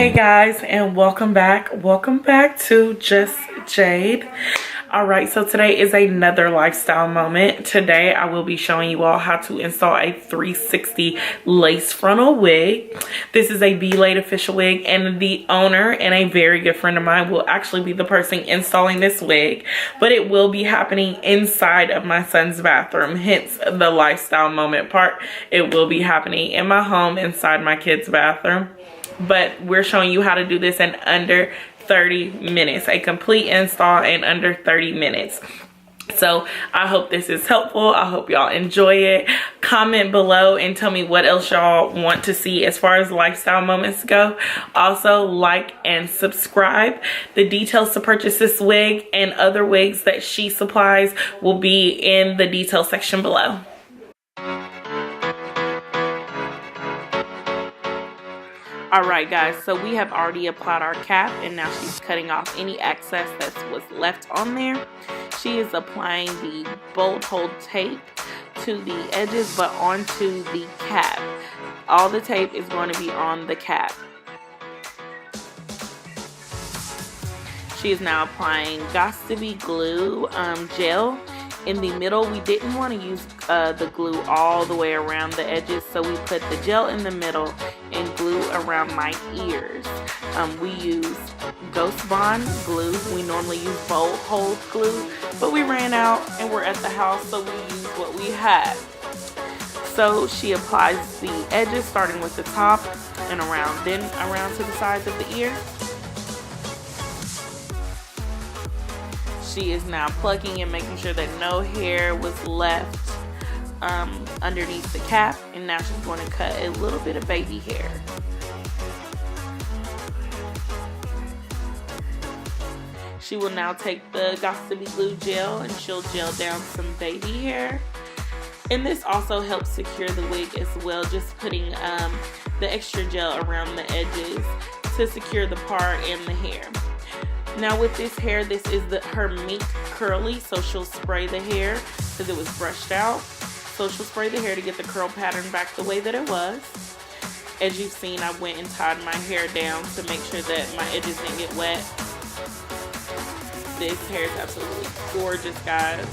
Hey guys, and welcome back to Just Jade. All right, so today is another lifestyle moment. Today I will be showing you all how to install a 360 lace frontal wig. This is a Belaid official wig, and the owner and a very good friend of mine will actually be the person installing this wig, but it will be happening inside of my son's bathroom, hence the lifestyle moment part. It will be happening in my home inside my kid's bathroom, but we're showing you how to do this in under 30 minutes, a complete install in under 30 minutes. So I hope this is helpful. I hope y'all enjoy it. Comment below and tell me what else y'all want to see as far as lifestyle moments go. Also, like and subscribe. The details to purchase this wig and other wigs that she supplies will be in the detail section below. Alright guys, so we have already applied our cap, and now she's cutting off any excess that was left on there. She is applying the bolt hold tape to the edges but onto the cap. All the tape is going to be on the cap. She is now applying Got2Be gel. In the middle, we didn't want to use the glue all the way around the edges, so we put the gel in the middle and glue around my ears. We use Ghost Bond glue. We normally use bolt hold glue, but we ran out and we're at the house, so we used what we had. So she applies the edges starting with the top and around, then around to the sides of the ear. She is now plucking and making sure that no hair was left underneath the cap, and now she's going to cut a little bit of baby hair. She will now take the Got2Be glue gel and she'll gel down some baby hair, and this also helps secure the wig as well, just putting the extra gel around the edges to secure the part and the hair. Now with this hair, this is her mink curly, so she'll spray the hair because it was brushed out. So she'll spray the hair to get the curl pattern back the way that it was. As you've seen, I went and tied my hair down to make sure that my edges didn't get wet. This hair is absolutely gorgeous, guys.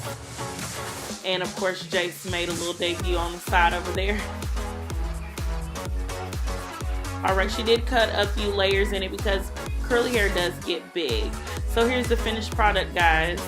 And of course, Jace made a little debut on the side over there. Alright, she did cut a few layers in it because curly hair does get big. So here's the finished product, guys.